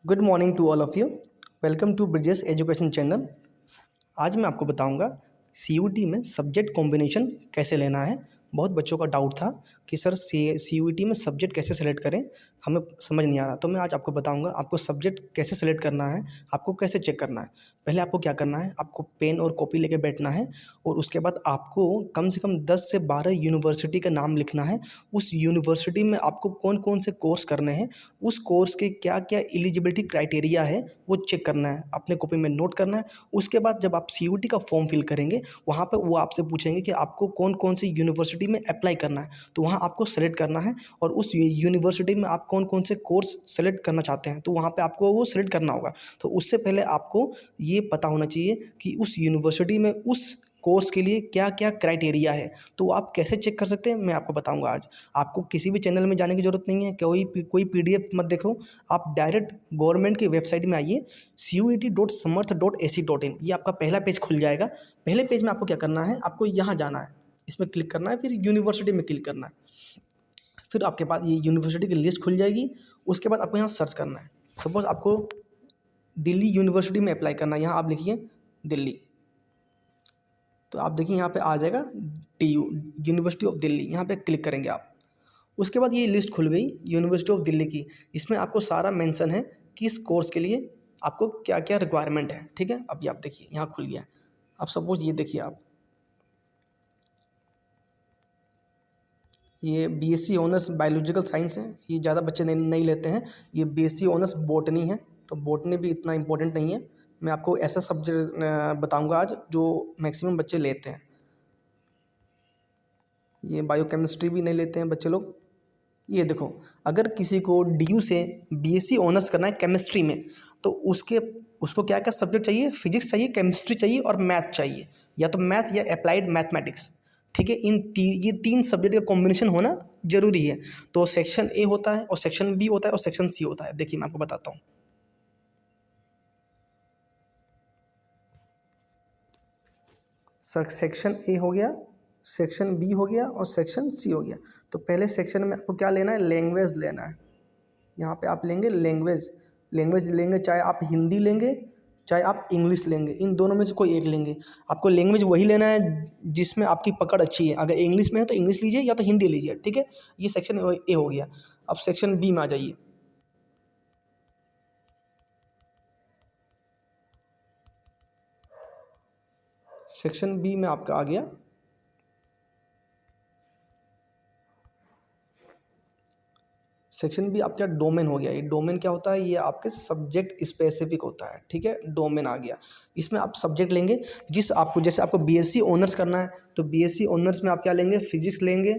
Good morning to all of you. Welcome to bridges education channel. आज मैं आपको बताऊंगा सीयूटी में सब्जेक्ट कॉम्बिनेशन कैसे लेना है। बहुत बच्चों का डाउट था कि सर सीयूटी में सब्जेक्ट कैसे सेलेक्ट करें, हमें समझ नहीं आ रहा। तो मैं आज आपको बताऊंगा आपको सब्जेक्ट कैसे सेलेक्ट करना है, आपको कैसे चेक करना है। पहले आपको क्या करना है, आपको पेन और कॉपी लेके बैठना है और उसके बाद आपको कम से कम 10 से 12 यूनिवर्सिटी का नाम लिखना है। उस यूनिवर्सिटी में आपको कौन कौन से कोर्स करने हैं, उस कोर्स के क्या क्या एलिजिबिलिटी क्राइटेरिया है वो चेक करना है, अपने कॉपी में नोट करना है। उसके बाद जब आप सीयूटी का फॉर्म फिल करेंगे वहाँ पर वो आपसे पूछेंगे कि आपको कौन कौन सी यूनिवर्सिटी में अप्लाई करना है, तो वहाँ आपको सेलेक्ट करना है। और उस यूनिवर्सिटी में आप कौन कौन से कोर्स सेलेक्ट करना चाहते हैं तो वहाँ पे आपको वो सेलेक्ट करना होगा। तो उससे पहले आपको ये पता होना चाहिए कि उस यूनिवर्सिटी में उस कोर्स के लिए क्या क्या क्राइटेरिया है। तो आप कैसे चेक कर सकते हैं मैं आपको बताऊंगा आज। आपको किसी भी चैनल में जाने की ज़रूरत नहीं है, कोई पीडीएफ मत देखो, आप डायरेक्ट गवर्नमेंट की वेबसाइट में आइए CUET.samarth.ac.in। ये आपका पहला पेज खुल जाएगा। पहले पेज में आपको क्या करना है, आपको यहाँ जाना है, इसमें क्लिक करना है, फिर यूनिवर्सिटी में क्लिक करना है। फिर आपके पास ये यूनिवर्सिटी की लिस्ट खुल जाएगी। उसके बाद आपको यहाँ सर्च करना है। सपोज़ आपको दिल्ली यूनिवर्सिटी में अप्लाई करना है, यहाँ आप लिखिए दिल्ली, तो आप देखिए यहाँ पे आ जाएगा TU, यूनिवर्सिटी ऑफ दिल्ली। यहाँ पे क्लिक करेंगे आप। उसके बाद ये लिस्ट खुल गई यूनिवर्सिटी ऑफ दिल्ली की। इसमें आपको सारा मेंशन है कि इस कोर्स के लिए आपको क्या क्या रिक्वायरमेंट है। ठीक है, अब ये आप देखिए यहाँ खुल गया। अब सपोज ये देखिए आप, ये BSc ऑनर्स बायोलॉजिकल साइंस है, ये ज़्यादा बच्चे नहीं लेते हैं। ये BSc ऑनर्स बॉटनी है, तो बॉटनी भी इतना इंपॉर्टेंट नहीं है। मैं आपको ऐसा सब्जेक्ट बताऊंगा आज जो मैक्सिमम बच्चे लेते हैं। ये बायोकेमिस्ट्री भी नहीं लेते हैं बच्चे लोग। ये देखो, अगर किसी को DU से BSc ऑनर्स करना है केमिस्ट्री में, तो उसको क्या क्या सब्जेक्ट चाहिए, फिजिक्स चाहिए, केमिस्ट्री चाहिए और मैथ चाहिए, या तो मैथ या अप्लाइड मैथमेटिक्स। ठीक है, ये तीन सब्जेक्ट का कॉम्बिनेशन होना जरूरी है। तो सेक्शन A होता है और सेक्शन B होता है और सेक्शन C होता है। देखिए मैं आपको बताता हूँ। सेक्शन A हो गया, सेक्शन B हो गया और सेक्शन C हो गया। तो पहले सेक्शन में आपको क्या लेना है, लैंग्वेज लेना है। यहाँ पे आप लेंगे लैंग्वेज, लेंगे, चाहे आप हिंदी लेंगे चाहे आप इंग्लिश लेंगे, इन दोनों में से कोई एक लेंगे। आपको लैंग्वेज वही लेना है जिसमें आपकी पकड़ अच्छी है। अगर इंग्लिश में है तो इंग्लिश लीजिए या तो हिंदी लीजिए। ठीक है, ये सेक्शन A हो गया। अब सेक्शन B में आ जाइए। सेक्शन B में आपका आ गया सेक्शन B आपका डोमेन हो गया। ये डोमेन क्या होता है, ये आपके सब्जेक्ट स्पेसिफिक होता है। ठीक है, डोमेन आ गया। इसमें आप सब्जेक्ट लेंगे जैसे आपको BSc ऑनर्स करना है तो BSc ऑनर्स में आप क्या लेंगे, फिजिक्स लेंगे,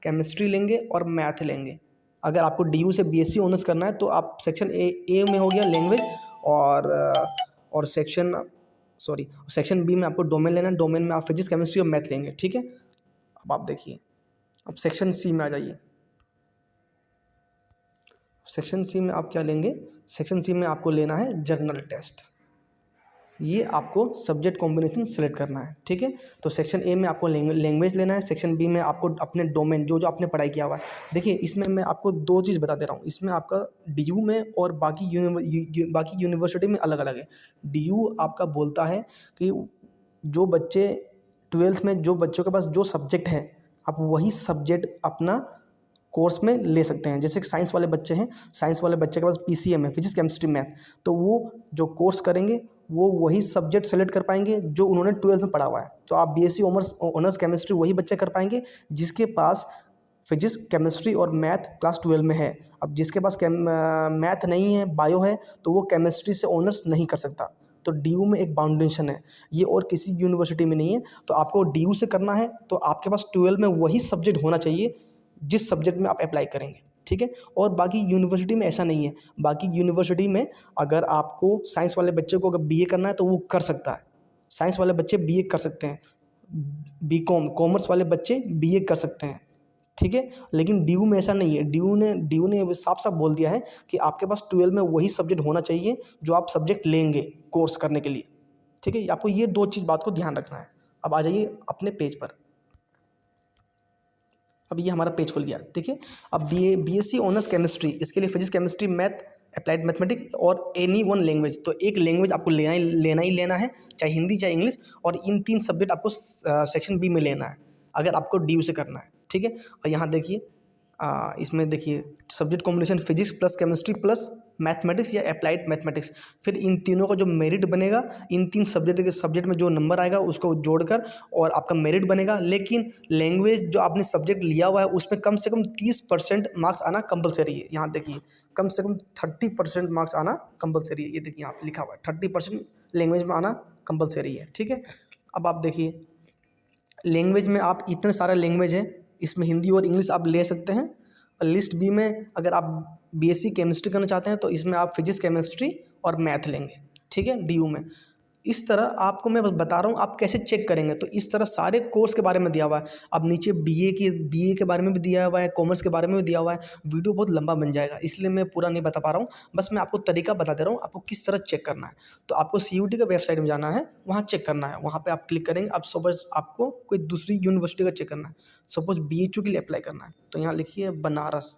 केमिस्ट्री लेंगे और मैथ लेंगे। अगर आपको DU से BSc ऑनर्स करना है तो आप सेक्शन A में हो गया लैंग्वेज, और सेक्शन B में आपको डोमेन लेना है। डोमेन में आप फिजिक्स केमिस्ट्री और मैथ लेंगे। ठीक है, अब आप देखिए, अब सेक्शन C में आ जाइए। सेक्शन C में आप क्या लेंगे, सेक्शन C में आपको लेना है जर्नल टेस्ट। ये आपको सब्जेक्ट कॉम्बिनेशन सेलेक्ट करना है। ठीक है, तो सेक्शन A में आपको लैंग्वेज लेना है, सेक्शन B में आपको अपने डोमेन जो जो आपने पढ़ाई किया हुआ है। देखिए इसमें मैं आपको दो चीज़ बता दे रहा हूँ, इसमें आपका DU में और बाकी यूनिवर्सिटी में अलग अलग है। DU आपका बोलता है कि जो बच्चे 12th में, जो बच्चों के पास जो सब्जेक्ट है, आप वही सब्जेक्ट अपना कोर्स में ले सकते हैं। जैसे कि साइंस वाले बच्चे हैं, साइंस वाले बच्चे के पास PCM है, फिजिक्स केमिस्ट्री मैथ, तो वो जो कोर्स करेंगे वो वही सब्जेक्ट सेलेक्ट कर पाएंगे जो उन्होंने 12th में पढ़ा हुआ है। तो आप BSc ऑनर्स केमिस्ट्री वही बच्चे कर पाएंगे जिसके पास फिजिक्स केमिस्ट्री और मैथ क्लास 12 में है। अब जिसके पास मैथ नहीं है, बायो है, तो वो केमिस्ट्री से ऑनर्स नहीं कर सकता। तो DU में एक बाउंडेशन है, ये और किसी यूनिवर्सिटी में नहीं है। तो आपको DU से करना है तो आपके पास 12 में वही सब्जेक्ट होना चाहिए जिस सब्जेक्ट में आप अप्लाई करेंगे। ठीक है, और बाकी यूनिवर्सिटी में ऐसा नहीं है। बाकी यूनिवर्सिटी में अगर आपको साइंस वाले बच्चे को अगर BA करना है तो वो कर सकता है, साइंस वाले बच्चे BA कर सकते हैं, कॉमर्स वाले बच्चे BA कर सकते हैं। ठीक है, लेकिन DU में ऐसा नहीं है। DU ने साफ साफ बोल दिया है कि आपके पास 12 में वही सब्जेक्ट होना चाहिए जो आप सब्जेक्ट लेंगे कोर्स करने के लिए। ठीक है, आपको ये दो चीज़ बात को ध्यान रखना है। अब आ जाइए अपने पेज पर। अब ये हमारा पेज खुल गया। देखिए, अब BSc ऑनर्स केमिस्ट्री, इसके लिए physics chemistry math applied mathematics और एनी वन लैंग्वेज। तो एक लैंग्वेज आपको लेना ही है, चाहे हिंदी चाहे इंग्लिश, और इन 3 सब्जेक्ट आपको सेक्शन बी में लेना है अगर आपको डी से करना है, ठीक है। और यहाँ देखिए इसमें देखिए subject combination physics plus chemistry plus mathematics या अप्लाइड मैथमेटिक्स, फिर इन तीनों का जो मेरिट बनेगा, इन 3 सब्जेक्ट में जो नंबर आएगा उसको जोड़कर और आपका मेरिट बनेगा। लेकिन लैंग्वेज जो आपने सब्जेक्ट लिया हुआ है उसमें कम से कम 30% मार्क्स आना कंपलसरी है। यहाँ देखिए कम से कम 30% मार्क्स आना कंपलसरी है। ये देखिए यहाँ पे लिखा हुआ है 30% लैंग्वेज में आना कंपलसरी है, ठीक है। अब आप देखिए लैंग्वेज में आप इतने सारे लैंग्वेज हैं, इसमें हिंदी और इंग्लिश आप ले सकते हैं। और लिस्ट बी में अगर आप बीएससी केमिस्ट्री करना चाहते हैं तो इसमें आप फिजिक्स केमिस्ट्री और मैथ लेंगे, ठीक है, डीयू में। इस तरह आपको मैं बता रहा हूँ आप कैसे चेक करेंगे। तो इस तरह सारे कोर्स के बारे में दिया हुआ है। अब नीचे बीए के बारे में भी दिया हुआ है, कॉमर्स के बारे में भी दिया हुआ है। वीडियो बहुत लंबा बन जाएगा इसलिए मैं पूरा नहीं बता पा रहा हूँ, बस मैं आपको तरीका बता दे रहा हूँ आपको किस तरह चेक करना है। तो आपको सीयूटी का वेबसाइट में जाना है, वहाँ चेक करना है, वहाँ पर आप क्लिक करेंगे। अब सपोज आपको कोई दूसरी यूनिवर्सिटी का चेक करना है, सपोज बीएचयू के लिए अप्लाई करना है, तो यहाँ लिखिए बनारस,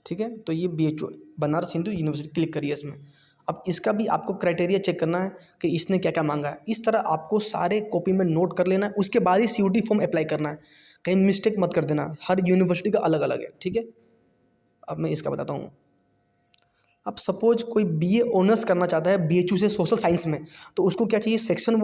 ठीक है। तो ये BHU Banaras Hindu university, click करिए इसमें। अब इसका भी आपको क्राइटेरिया चेक करना है कि इसने क्या क्या मांगा है। इस तरह आपको सारे कॉपी में नोट कर लेना है, उसके बाद ही सीयूटी फॉर्म अप्लाई करना है। कहीं मिस्टेक मत कर देना, हर यूनिवर्सिटी का अलग अलग है, ठीक है। अब मैं इसका बताता हूँ। अब सपोज कोई बीए ऑनर्स करना चाहता है बीएचयू से सोशल साइंस में, तो उसको क्या चाहिए, सेक्शन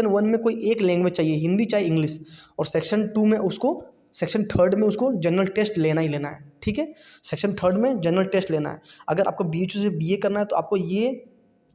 1 में कोई एक लैंग्वेज चाहिए, हिंदी चाहे इंग्लिश, और सेक्शन 2 में उसको, सेक्शन 3 में उसको जनरल टेस्ट लेना ही लेना है, ठीक है। सेक्शन 3 में जनरल टेस्ट लेना है। अगर आपको बीएचयू से बीए करना है तो आपको ये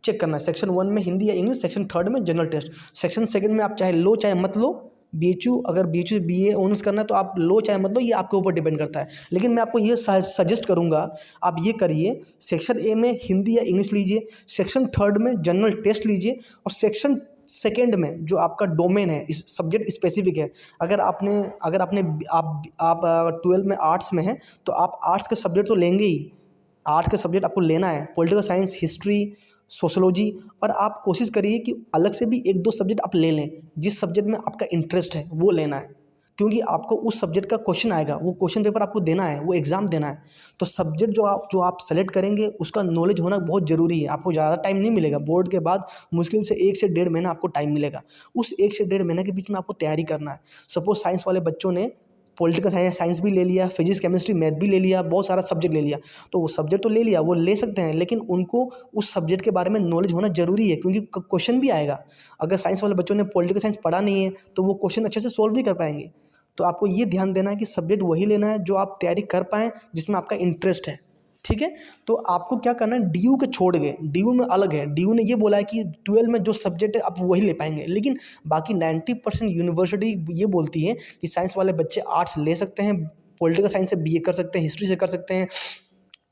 चेक करना है, सेक्शन 1 में हिंदी या इंग्लिश, सेक्शन 3 में जनरल टेस्ट। सेक्शन 2 में आप चाहे लो चाहे मत लो, बीएचयू अगर बीएचयू से बीए ऑनर्स करना है तो आप लो चाहे मत लो, ये आपके ऊपर डिपेंड करता है। लेकिन मैं आपको ये सजेस्ट करूंगा आप ये करिए, सेक्शन ए में हिंदी या इंग्लिश लीजिए, सेक्शन 3 में जनरल टेस्ट लीजिए, और सेक्शन 2 में जो आपका डोमेन है, इस सब्जेक्ट स्पेसिफिक है। अगर आपने आप 12 में आर्ट्स में हैं तो आप आर्ट्स के सब्जेक्ट तो लेंगे ही, आर्ट्स के सब्जेक्ट आपको लेना है, पॉलिटिकल साइंस, हिस्ट्री, सोशोलॉजी। और आप कोशिश करिए कि अलग से भी 1-2 सब्जेक्ट आप ले लें, जिस सब्जेक्ट में आपका इंटरेस्ट है वो लेना है, क्योंकि आपको उस सब्जेक्ट का क्वेश्चन आएगा, वो क्वेश्चन पेपर आपको देना है, वो एग्ज़ाम देना है। तो सब्जेक्ट जो आप सेलेक्ट करेंगे उसका नॉलेज होना बहुत ज़रूरी है। आपको ज़्यादा टाइम नहीं मिलेगा, बोर्ड के बाद मुश्किल से 1 से 1.5 महीना आपको टाइम मिलेगा। उस 1 से 1.5 महीने के बीच में आपको तैयारी करना है। सपोज साइंस वाले बच्चों ने पॉलिटिकल साइंस भी ले लिया, फिजिक्स केमिस्ट्री मैथ भी ले लिया, बहुत सारा सब्जेक्ट ले लिया, तो वो सब्जेक्ट तो ले लिया, वो ले सकते हैं, लेकिन उनको उस सब्जेक्ट के बारे में नॉलेज होना ज़रूरी है, क्योंकि क्वेश्चन भी आएगा। अगर साइंस वाले बच्चों ने पॉलिटिकल साइंस पढ़ा नहीं है तो वो क्वेश्चन अच्छे से सोल्व नहीं कर पाएंगे। तो आपको ये ध्यान देना है कि सब्जेक्ट वही लेना है जो आप तैयारी कर पाएँ, जिसमें आपका इंटरेस्ट है, ठीक है। तो आपको क्या करना है, डीयू के छोड़ के, डीयू में अलग है, डीयू ने ये बोला है कि 12 में जो सब्जेक्ट है आप वही ले पाएंगे, लेकिन बाकी 90% यूनिवर्सिटी ये बोलती है कि साइंस वाले बच्चे आर्ट्स ले सकते हैं, पॉलिटिकल साइंस से बीए कर सकते हैं, हिस्ट्री से कर सकते हैं,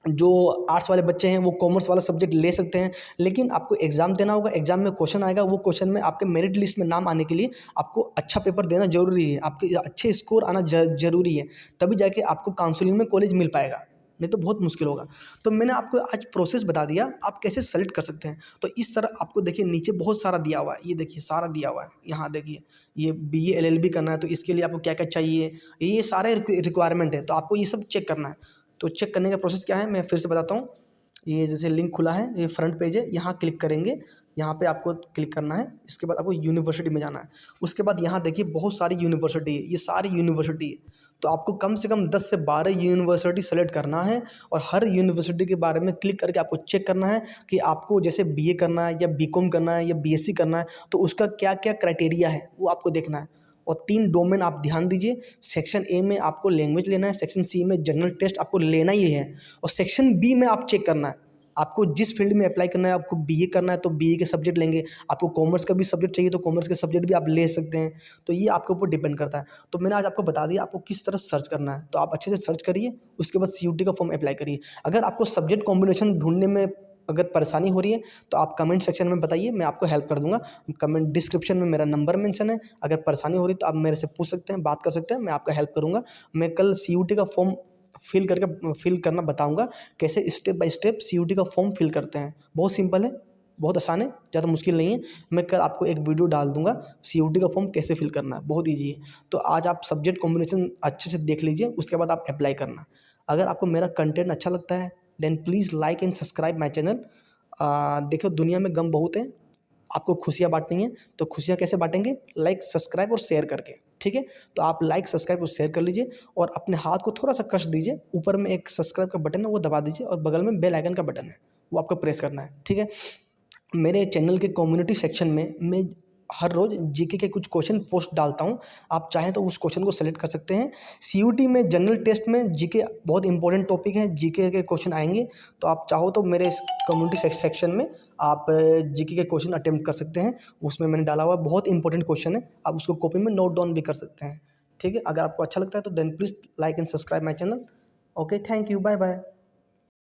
जो आर्ट्स वाले बच्चे हैं वो कॉमर्स वाला सब्जेक्ट ले सकते हैं। लेकिन आपको एग्ज़ाम देना होगा, एग्ज़ाम में क्वेश्चन आएगा, वो क्वेश्चन में आपके मेरिट लिस्ट में नाम आने के लिए आपको अच्छा पेपर देना ज़रूरी है, आपके अच्छे स्कोर आना ज़रूरी है, तभी जाके आपको काउंसलिंग में कॉलेज मिल पाएगा, नहीं तो बहुत मुश्किल होगा। तो मैंने आपको आज प्रोसेस बता दिया आप कैसे सेलेक्ट कर सकते हैं। तो इस तरह आपको देखिए नीचे बहुत सारा दिया हुआ है, ये देखिए सारा दिया हुआ है। यहाँ देखिए ये बीए एलएलबी करना है तो इसके लिए आपको क्या क्या चाहिए, ये सारे रिक्वायरमेंट है, तो आपको ये सब चेक करना है। तो चेक करने का प्रोसेस क्या है मैं फिर से बताता हूँ। ये जैसे लिंक खुला है, ये फ्रंट पेज है, यहाँ क्लिक करेंगे, यहाँ पे आपको क्लिक करना है। इसके बाद आपको यूनिवर्सिटी में जाना है। उसके बाद यहाँ देखिए बहुत सारी यूनिवर्सिटी है, ये सारी यूनिवर्सिटी है, तो आपको कम से कम 10 से 12 यूनिवर्सिटी सेलेक्ट करना है, और हर यूनिवर्सिटी के बारे में क्लिक करके आपको चेक करना है कि आपको जैसे बीए करना है या बीकॉम करना है या बीएससी करना है, तो उसका क्या क्या क्राइटेरिया है वो आपको देखना है। और 3 डोमेन आप ध्यान दीजिए, सेक्शन ए में आपको लैंग्वेज लेना है, सेक्शन सी में जनरल टेस्ट आपको लेना ही है, और सेक्शन बी में आप चेक करना है आपको जिस फील्ड में अप्लाई करना है। आपको बीए करना है तो बीए के सब्जेक्ट लेंगे, आपको कॉमर्स का भी सब्जेक्ट चाहिए तो कॉमर्स के सब्जेक्ट भी आप ले सकते हैं। तो ये आपके ऊपर डिपेंड करता है। तो मैंने आज आपको बता दिया आपको किस तरह सर्च करना है, तो आप अच्छे से सर्च करिए, उसके बाद सीयूटी का फॉर्म अप्लाई करिए। अगर आपको सब्जेक्ट कॉम्बिनेशन ढूंढने में अगर परेशानी हो रही है तो आप कमेंट सेक्शन में बताइए, मैं आपको हेल्प कर दूंगा। कमेंट डिस्क्रिप्शन में मेरा नंबर मेंशन है, अगर परेशानी हो रही है तो आप मेरे से पूछ सकते हैं, बात कर सकते हैं, मैं आपका हेल्प करूंगा। मैं कल सीयूटी का फॉर्म फिल करना बताऊंगा, कैसे स्टेप बाय स्टेप सीयूटी का फॉर्म फिल करते हैं, बहुत सिंपल है। बहुत आसान है, ज़्यादा मुश्किल नहीं है। मैं कल आपको एक वीडियो डाल दूंगा COT का फॉर्म कैसे फिल करना है, बहुत ईजी है। तो आज आप सब्जेक्ट कॉम्बिनेशन अच्छे से देख लीजिए, उसके बाद आप अप्लाई करना। अगर आपको मेरा कंटेंट अच्छा लगता है then please like and subscribe my channel. देखो दुनिया में गम बहुत है, आपको खुशियाँ बांटनी है, तो खुशियाँ कैसे बांटेंगे? लाइक सब्सक्राइब और शेयर करके, ठीक है। तो आप लाइक सब्सक्राइब और शेयर कर लीजिए और अपने हाथ को थोड़ा सा कस दीजिए, ऊपर में एक सब्सक्राइब का बटन है वो दबा दीजिए और बगल में बेल आइकन का बटन है वो आपको प्रेस करना है, ठीक है। मेरे चैनल के कम्युनिटी सेक्शन में मैं हर रोज़ जीके के कुछ क्वेश्चन पोस्ट डालता हूँ, आप चाहें तो उस क्वेश्चन को सेलेक्ट कर सकते हैं। COT में जनरल टेस्ट में जीके बहुत इंपॉर्टेंट टॉपिक है, जीके के क्वेश्चन आएंगे, तो आप चाहो तो मेरे इस कम्युनिटी सेक्शन में आप जीके के क्वेश्चन अटेम्प्ट कर सकते हैं। उसमें मैंने डाला हुआ बहुत इंपॉर्टेंट क्वेश्चन है, आप उसको कॉपी में नोट डाउन भी कर सकते हैं, ठीक है। अगर आपको अच्छा लगता है तो then please like and subscribe my channel. Okay, thank you, bye bye.